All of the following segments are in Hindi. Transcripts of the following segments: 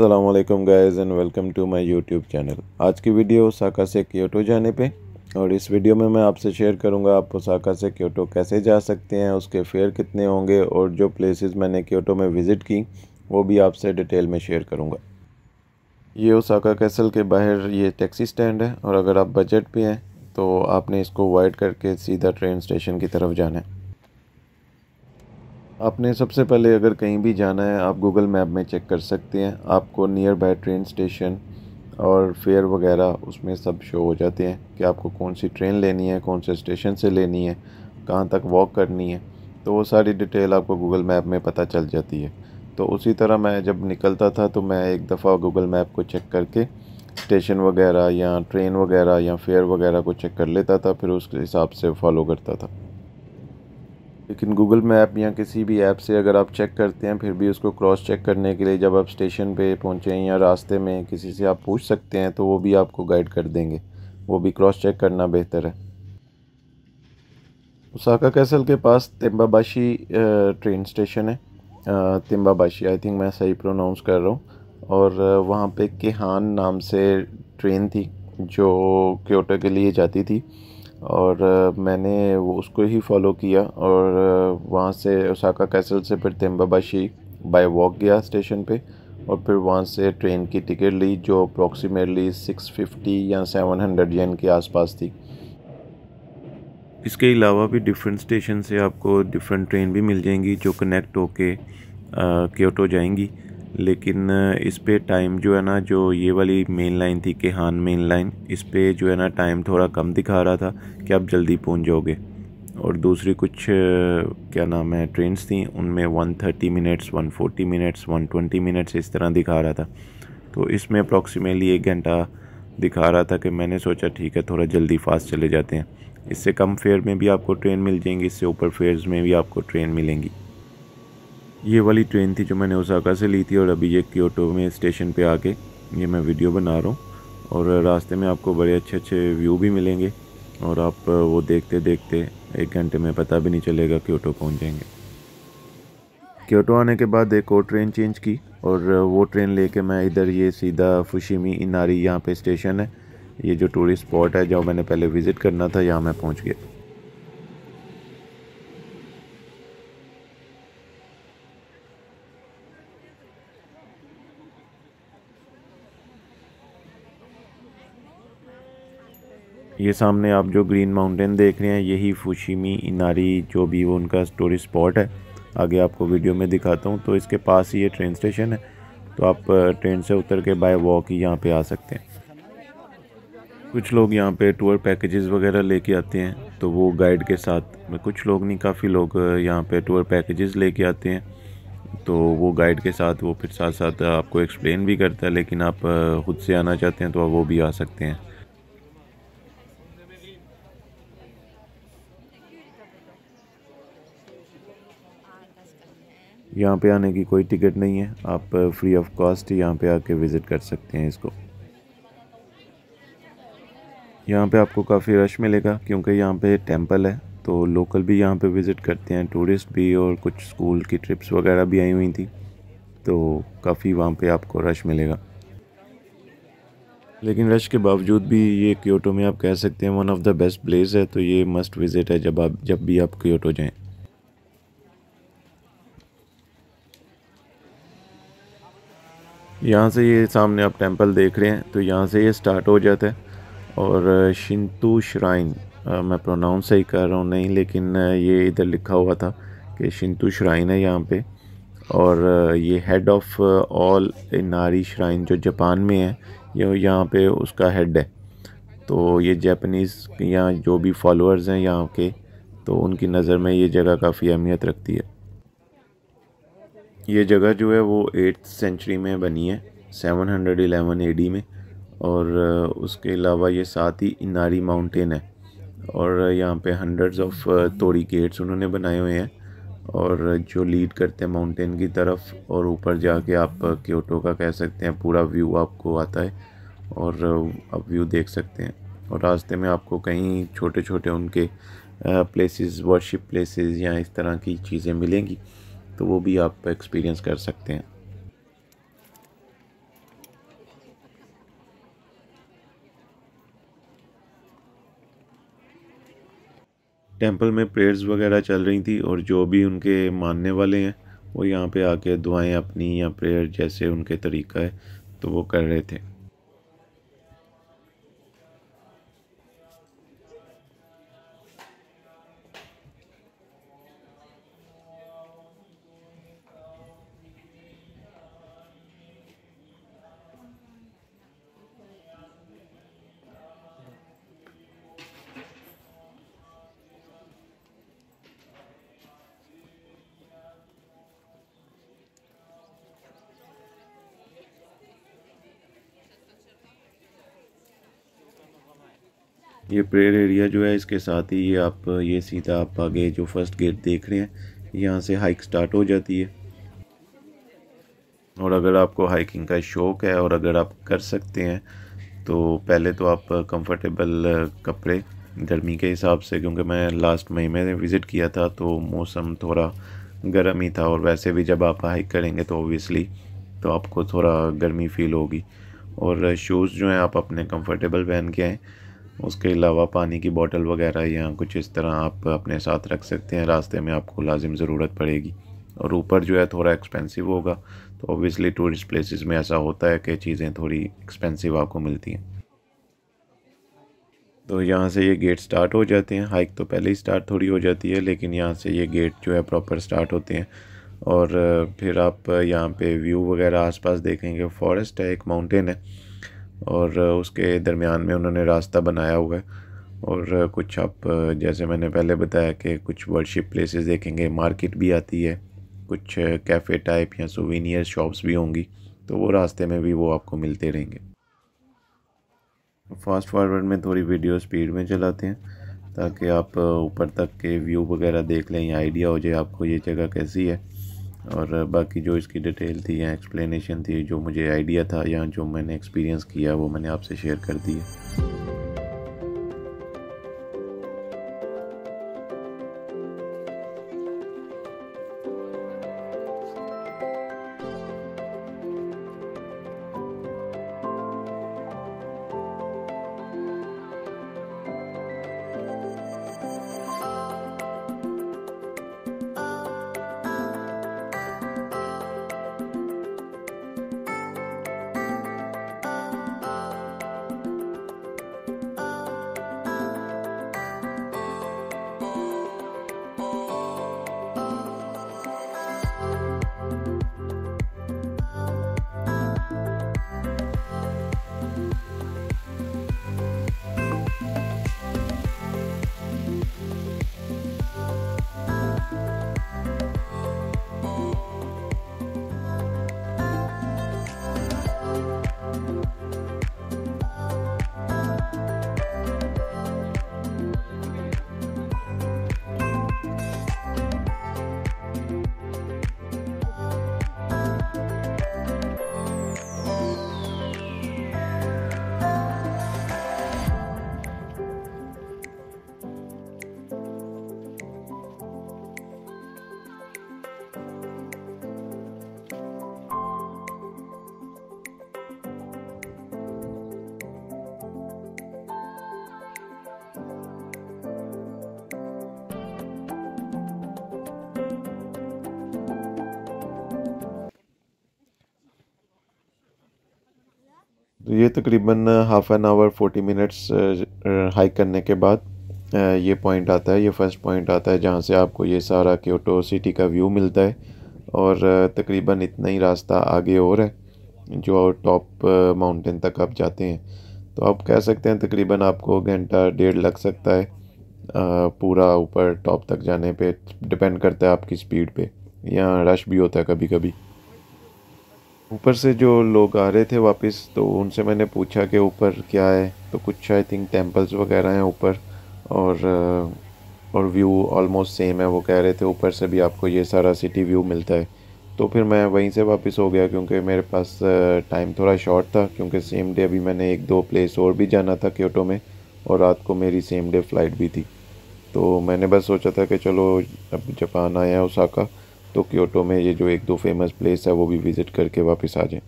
अस्सलाम वालेकुम guys and welcome to my YouTube channel. आज की वीडियो ओसाका से क्योटो जाने पे, और इस वीडियो में मैं आपसे शेयर करूंगा आप ओसाका से क्योटो कैसे जा सकते हैं, उसके फेयर कितने होंगे और जो प्लेसेस मैंने क्योटो में विज़िट की वो भी आपसे डिटेल में शेयर करूंगा। ये ओसाका कैसल के बाहर ये टैक्सी स्टैंड है, और अगर आप बजट पे हैं तो आपने इसको अवॉइड करके सीधा ट्रेन स्टेशन की तरफ जाना है। आपने सबसे पहले अगर कहीं भी जाना है आप गूगल मैप में चेक कर सकते हैं, आपको नियर बाय ट्रेन स्टेशन और फेयर वगैरह उसमें सब शो हो जाते हैं कि आपको कौन सी ट्रेन लेनी है, कौन से स्टेशन से लेनी है, कहाँ तक वॉक करनी है। तो वो सारी डिटेल आपको गूगल मैप में पता चल जाती है। तो उसी तरह मैं जब निकलता था तो मैं एक दफ़ा गूगल मैप को चेक करके स्टेशन वगैरह या ट्रेन वगैरह या फेयर वगैरह को चेक कर लेता था, फिर उसके हिसाब से फॉलो करता था। लेकिन गूगल मैप या किसी भी ऐप से अगर आप चेक करते हैं फिर भी उसको क्रॉस चेक करने के लिए जब आप स्टेशन पे पहुँचें या रास्ते में किसी से आप पूछ सकते हैं तो वो भी आपको गाइड कर देंगे। वो भी क्रॉस चेक करना बेहतर है। ओसाका कैसल के पास तेम्बाबाशी ट्रेन स्टेशन है। तेम्बाबाशी, आई थिंक मैं सही प्रोनाउंस कर रहा हूँ। और वहाँ पे केहान नाम से ट्रेन थी जो क्योटो के लिए जाती थी, और मैंने वो उसको ही फॉलो किया और वहाँ से ओसाका कैसल से फिर तेम्बाबाशी बाय वॉक गया स्टेशन पे, और फिर वहाँ से ट्रेन की टिकट ली जो अप्रॉक्सीमेटली 650 या 700 येन के आसपास थी। इसके अलावा भी डिफरेंट स्टेशन से आपको डिफरेंट ट्रेन भी मिल जाएंगी जो कनेक्ट होके क्योटो जाएंगी। लेकिन इस पे टाइम जो है ना, जो ये वाली मेन लाइन थी केहान मेन लाइन, इस पे जो है ना टाइम थोड़ा कम दिखा रहा था कि आप जल्दी पहुंच जाओगे। और दूसरी कुछ क्या नाम है ट्रेन्स थी, उनमें 130 मिनट्स, 140 मिनट्स, 120 मिनट्स इस तरह दिखा रहा था। तो इसमें अप्रॉक्सीमेटली 1 घंटा दिखा रहा था कि मैंने सोचा ठीक है थोड़ा जल्दी फास्ट चले जाते हैं। इससे कम फेयर में भी आपको ट्रेन मिल जाएंगी, इससे ऊपर फेयर्स में भी आपको ट्रेन मिलेंगी। ये वाली ट्रेन थी जो मैंने ओसाका से ली थी, और अभी ये क्योटो में स्टेशन पे आके ये मैं वीडियो बना रहा हूँ। और रास्ते में आपको बड़े अच्छे अच्छे व्यू भी मिलेंगे, और आप वो देखते देखते 1 घंटे में पता भी नहीं चलेगा क्योटो पहुँच जाएंगे। क्योटो आने के बाद एक और ट्रेन चेंज की, और वो ट्रेन लेके मैं इधर ये सीधा फुशिमी इनारी यहाँ पे स्टेशन है, ये जो टूरिस्ट स्पॉट है जो मैंने पहले विज़िट करना था, यहाँ मैं पहुँच गया। ये सामने आप जो ग्रीन माउंटेन देख रहे हैं यही फुशिमी इनारी जो भी वो उनका टूरिस्ट स्पॉट है। आगे आपको वीडियो में दिखाता हूँ। तो इसके पास ही ये ट्रेन स्टेशन है, तो आप ट्रेन से उतर के बाय वॉक ही यहाँ पे आ सकते हैं। कुछ लोग यहाँ पे टूर पैकेजेस वगैरह लेके आते हैं, तो वो गाइड के साथ, कुछ लोग नहीं काफ़ी लोग यहाँ पे टूर पैकेजेस लेके आते हैं, तो वो गाइड के साथ वो फिर साथ साथ आपको एक्सप्लेन भी करता है। लेकिन आप खुद से आना चाहते हैं तो वो भी आ सकते हैं। यहाँ पे आने की कोई टिकट नहीं है, आप फ्री ऑफ कॉस्ट यहाँ पे आके विज़िट कर सकते हैं इसको। यहाँ पे आपको काफ़ी रश मिलेगा क्योंकि यहाँ पे टेंपल है, तो लोकल भी यहाँ पे विज़िट करते हैं, टूरिस्ट भी, और कुछ स्कूल की ट्रिप्स वगैरह भी आई हुई थी, तो काफ़ी वहाँ पे आपको रश मिलेगा। लेकिन रश के बावजूद भी ये क्योटो में आप कह सकते हैं one of the best place है, तो ये मस्ट विज़िट है जब भी आप क्योटो जाएँ। यहाँ से ये सामने आप टेंपल देख रहे हैं, तो यहाँ से ये स्टार्ट हो जाता है। और शिंतो श्राइन, मैं प्रोनाउंस सही कर रहा हूँ नहीं, लेकिन ये इधर लिखा हुआ था कि शिंतो श्राइन है यहाँ पे। और ये head of all Inari shrine जो जापान में है, ये यहाँ पे उसका हेड है। तो ये जापानीज़ यहाँ जो भी फॉलोअर्स हैं यहाँ के, तो उनकी नज़र में ये जगह काफ़ी अहमियत रखती है। ये जगह जो है वो 8th सेंचुरी में बनी है, 711 AD में। और उसके अलावा ये साथ ही इनारी माउंटेन है, और यहाँ पे हंड्रेड्स ऑफ तोड़ी गेट्स उन्होंने बनाए हुए हैं, और जो लीड करते हैं माउंटेन की तरफ, और ऊपर जाके आप क्योटो का कह सकते हैं पूरा व्यू आपको आता है, और आप व्यू देख सकते हैं। और रास्ते में आपको कहीं छोटे छोटे उनके प्लेसेस, वर्शिप प्लेसेस या इस तरह की चीज़ें मिलेंगी, तो वो भी आप एक्सपीरियंस कर सकते हैं। टेंपल में प्रेयर्स वगैरह चल रही थी और जो भी उनके मानने वाले हैं वो यहाँ पे आके दुआएं अपनी या प्रेयर जैसे उनके तरीका है तो वो कर रहे थे। ये प्रेयर एरिया जो है इसके साथ ही ये सीधा आप आगे जो फर्स्ट गेट देख रहे हैं यहाँ से हाइक स्टार्ट हो जाती है। और अगर आपको हाइकिंग का शौक़ है और अगर आप कर सकते हैं तो पहले तो आप कंफर्टेबल कपड़े गर्मी के हिसाब से, क्योंकि मैं लास्ट मई में विज़िट किया था तो मौसम थोड़ा गर्म ही था और वैसे भी जब आप हाइक करेंगे तो ओबियसली तो आपको थोड़ा गर्मी फील होगी। और शूज़ जो हैं आप अपने कंफर्टेबल पहन के आएँ। उसके अलावा पानी की बोतल वगैरह या कुछ इस तरह आप अपने साथ रख सकते हैं, रास्ते में आपको लाजिम ज़रूरत पड़ेगी। और ऊपर जो है थोड़ा एक्सपेंसिव होगा तो ऑब्वियसली टूरिस्ट प्लेसेस में ऐसा होता है कि चीज़ें थोड़ी एक्सपेंसिव आपको मिलती हैं। तो यहाँ से ये गेट स्टार्ट हो जाते हैं। हाइक तो पहले ही स्टार्ट थोड़ी हो जाती है लेकिन यहाँ से ये गेट जो है प्रॉपर स्टार्ट होते हैं। और फिर आप यहाँ पे व्यू वगैरह आसपास देखेंगे, फॉरेस्ट है, एक माउंटेन है और उसके दरमियान में उन्होंने रास्ता बनाया हुआ है। और कुछ आप जैसे मैंने पहले बताया कि कुछ वर्शिप प्लेसेस देखेंगे, मार्केट भी आती है, कुछ कैफ़े टाइप या सोवेनियर शॉप्स भी होंगी, तो वो रास्ते में भी वो आपको मिलते रहेंगे। फास्ट फॉरवर्ड में थोड़ी वीडियो स्पीड में चलाते हैं ताकि आप ऊपर तक के व्यू वगैरह देख लें या आइडिया हो जाए आपको ये जगह कैसी है। और बाकी जो इसकी डिटेल थी या एक्सप्लेनेशन थी, जो मुझे आइडिया था या जो मैंने एक्सपीरियंस किया, वो मैंने आपसे शेयर कर दी है। तो ये तकरीबन half an hour 40 minutes hike करने के बाद ये पॉइंट आता है, ये फर्स्ट पॉइंट आता है जहाँ से आपको ये सारा क्योटो सिटी का व्यू मिलता है। और तकरीबन इतना ही रास्ता आगे और है जो टॉप माउंटेन तक आप जाते हैं। तो आप कह सकते हैं तकरीबन आपको घंटा डेढ़ लग सकता है पूरा ऊपर टॉप तक जाने पे। डिपेंड करता है आपकी स्पीड पे, यहाँ रश भी होता है कभी कभी। ऊपर से जो लोग आ रहे थे वापस, तो उनसे मैंने पूछा कि ऊपर क्या है, तो कुछ आई थिंक टेंपल्स वगैरह हैं ऊपर और व्यू ऑलमोस्ट सेम है। वो कह रहे थे ऊपर से भी आपको ये सारा सिटी व्यू मिलता है। तो फिर मैं वहीं से वापस हो गया क्योंकि मेरे पास टाइम थोड़ा शॉर्ट था, क्योंकि सेम डे अभी मैंने एक दो प्लेस और भी जाना था क्योटो में और रात को मेरी सेम डे फ़्लाइट भी थी। तो मैंने बस सोचा था कि चलो अब जापान आया है ओसाका, तो क्योटो में ये जो एक दो फेमस प्लेस है वो भी विज़िट करके वापस आ जाएं।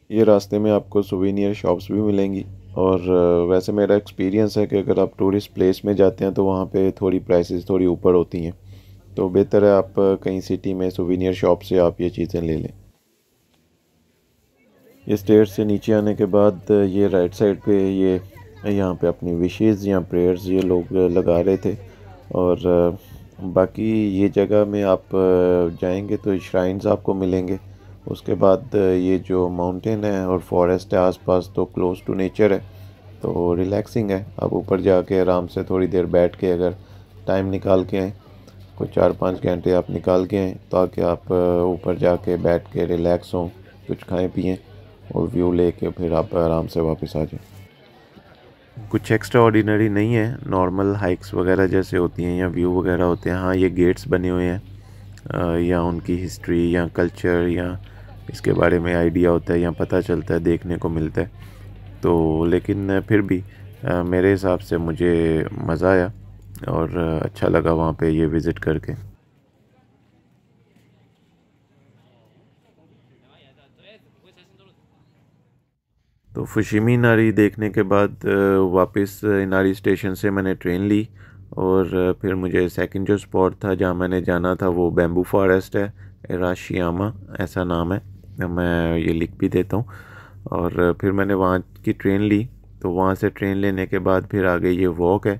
ये रास्ते में आपको सोवेनियर शॉप्स भी मिलेंगी और वैसे मेरा एक्सपीरियंस है कि अगर आप टूरिस्ट प्लेस में जाते हैं तो वहाँ पे थोड़ी प्राइसेस थोड़ी ऊपर होती हैं, तो बेहतर है आप कहीं सिटी में सुवेनियर शॉप से आप ये चीज़ें ले लें। ये स्टेयर्स से नीचे आने के बाद ये राइट साइड पे ये यहाँ पे अपनी विशेज़ या प्रेयर्स ये लोग लगा रहे थे। और बाकी ये जगह में आप जाएंगे तो श्राइन्स आपको मिलेंगे। उसके बाद ये जो माउंटेन है और फॉरेस्ट है आसपास, तो क्लोज टू नेचर है, तो रिलैक्सिंग है। आप ऊपर जाके आराम से थोड़ी देर बैठ के अगर टाइम निकाल के आएँ, कोई 4-5 घंटे आप निकाल के आएँ ताकि आप ऊपर जाके बैठ के रिलैक्स हों, कुछ खाएं पिएं और व्यू लेके फिर आप आराम से वापस आ जाएं। कुछ एक्स्ट्रा ऑर्डिनरी नहीं है, नॉर्मल हाइक्स वगैरह जैसे होती हैं या व्यू वगैरह होते हैं। हाँ, ये गेट्स बने हुए हैं या उनकी हिस्ट्री या कल्चर या इसके बारे में आइडिया होता है या पता चलता है, देखने को मिलता है। तो लेकिन फिर भी मेरे हिसाब से मुझे मज़ा आया और अच्छा लगा वहाँ पे ये विज़िट करके। तो फुशिमी इनारी देखने के बाद वापस इनारी स्टेशन से मैंने ट्रेन ली और फिर मुझे सेकंड जो स्पॉट था जहाँ मैंने जाना था वो बैम्बू फॉरेस्ट है, एराशियामा ऐसा नाम है, मैं ये लिख भी देता हूँ। और फिर मैंने वहाँ की ट्रेन ली, तो वहाँ से ट्रेन लेने के बाद फिर आगे ये वॉक है।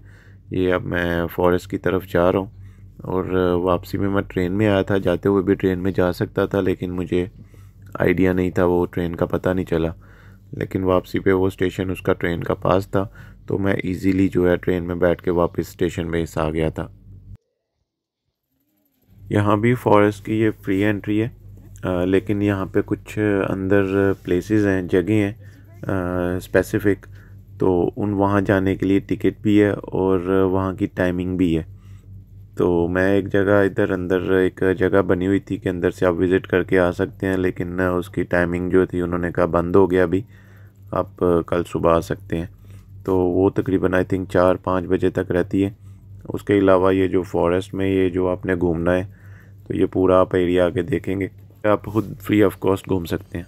ये अब मैं फॉरेस्ट की तरफ जा रहा हूँ और वापसी में मैं ट्रेन में आया था, जाते हुए भी ट्रेन में जा सकता था लेकिन मुझे आइडिया नहीं था, वो ट्रेन का पता नहीं चला। लेकिन वापसी पे वो स्टेशन उसका ट्रेन का पास था, तो मैं इजीली जो है ट्रेन में बैठ के वापस स्टेशन में आ गया था। यहाँ भी फॉरेस्ट की ये फ्री एंट्री है, लेकिन यहाँ पे कुछ अंदर प्लेसेस हैं, जगह हैं स्पेसिफ़िक, तो उन वहाँ जाने के लिए टिकट भी है और वहाँ की टाइमिंग भी है। तो मैं एक जगह इधर अंदर एक जगह बनी हुई थी कि अंदर से आप विज़िट करके आ सकते हैं, लेकिन उसकी टाइमिंग जो थी उन्होंने कहा बंद हो गया अभी, आप कल सुबह आ सकते हैं। तो वो तकरीबन आई थिंक 4-5 बजे तक रहती है। उसके अलावा ये जो फॉरेस्ट में ये जो आपने घूमना है, तो ये पूरा आप एरिया आके देखेंगे, आप खुद फ्री ऑफ कॉस्ट घूम सकते हैं।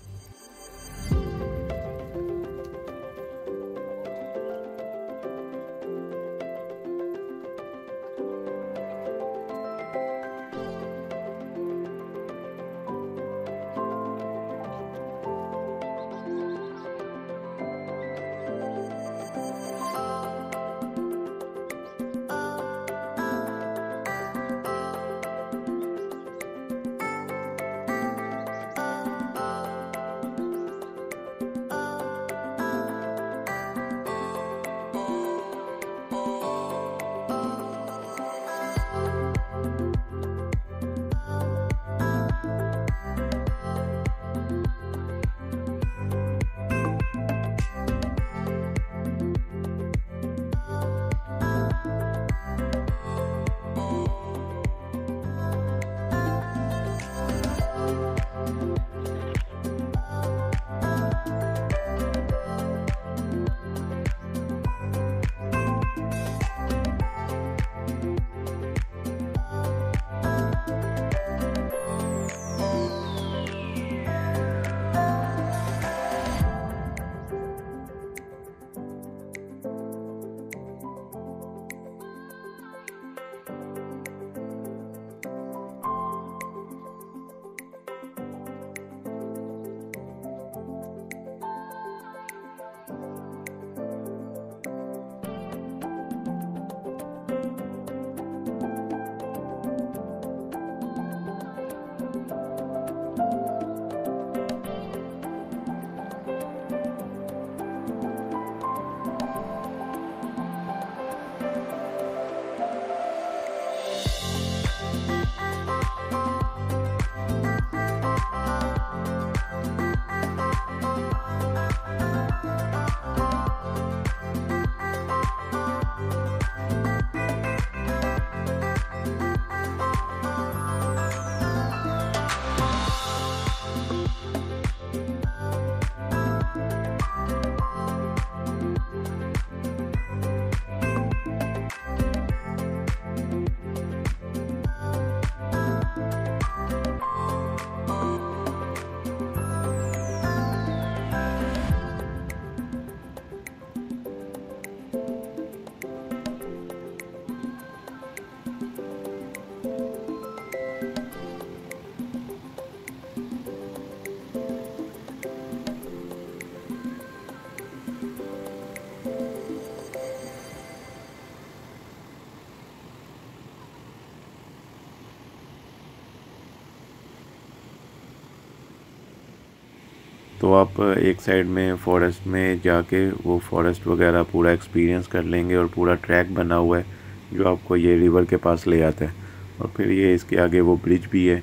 तो आप एक साइड में फ़ॉरेस्ट में जाके वो फॉरेस्ट वगैरह पूरा एक्सपीरियंस कर लेंगे और पूरा ट्रैक बना हुआ है जो आपको ये रिवर के पास ले आता है। और फिर ये इसके आगे वो ब्रिज भी है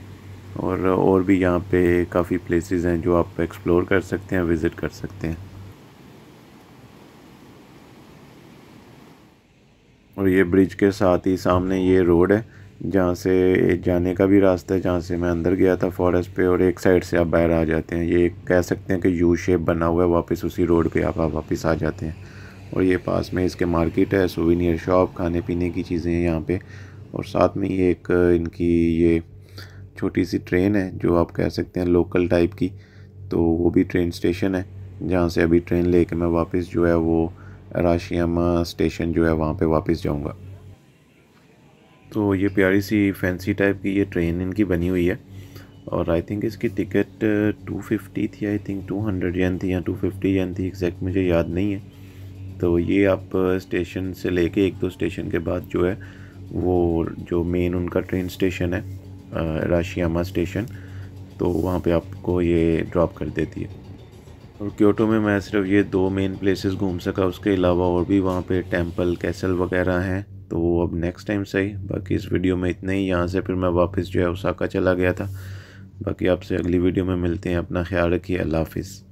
और भी यहाँ पे काफ़ी प्लेसेस हैं जो आप एक्सप्लोर कर सकते हैं, विज़िट कर सकते हैं। और ये ब्रिज के साथ ही सामने ये रोड है जहाँ से जाने का भी रास्ता है, जहाँ से मैं अंदर गया था फॉरेस्ट पे, और एक साइड से आप बाहर आ जाते हैं। ये कह सकते हैं कि यू शेप बना हुआ है, वापस उसी रोड पे आप वापस आ जाते हैं। और ये पास में इसके मार्केट है, सोवेनियर शॉप, खाने पीने की चीज़ें हैं यहाँ पे। और साथ में ये एक इनकी ये छोटी सी ट्रेन है जो आप कह सकते हैं लोकल टाइप की, तो वो भी ट्रेन स्टेशन है जहाँ से अभी ट्रेन लेके मैं वापस जो है वो अराशियामा स्टेशन जो है वहाँ पे वापस जाऊँगा। तो ये प्यारी सी फैंसी टाइप की ये ट्रेन इनकी बनी हुई है और आई थिंक इसकी टिकट 250 थी, आई थिंक 200 येन थी या 250 येन थी, एग्जैक्ट मुझे याद नहीं है। तो ये आप स्टेशन से लेके एक दो स्टेशन के बाद जो है वो जो मेन उनका ट्रेन स्टेशन है अराशियामा स्टेशन, तो वहाँ पे आपको ये ड्रॉप कर देती है। और क्योटो में मैं सिर्फ ये 2 मेन प्लेसेस घूम सका, उसके अलावा और भी वहाँ पे टेंपल कैसल वगैरह हैं, तो वो अब नेक्स्ट टाइम सही। बाकी इस वीडियो में इतना ही। यहाँ से फिर मैं वापस जो है ओसाका चला गया था। बाकी आपसे अगली वीडियो में मिलते हैं। अपना ख्याल रखिए। अल्लाह हाफिज़।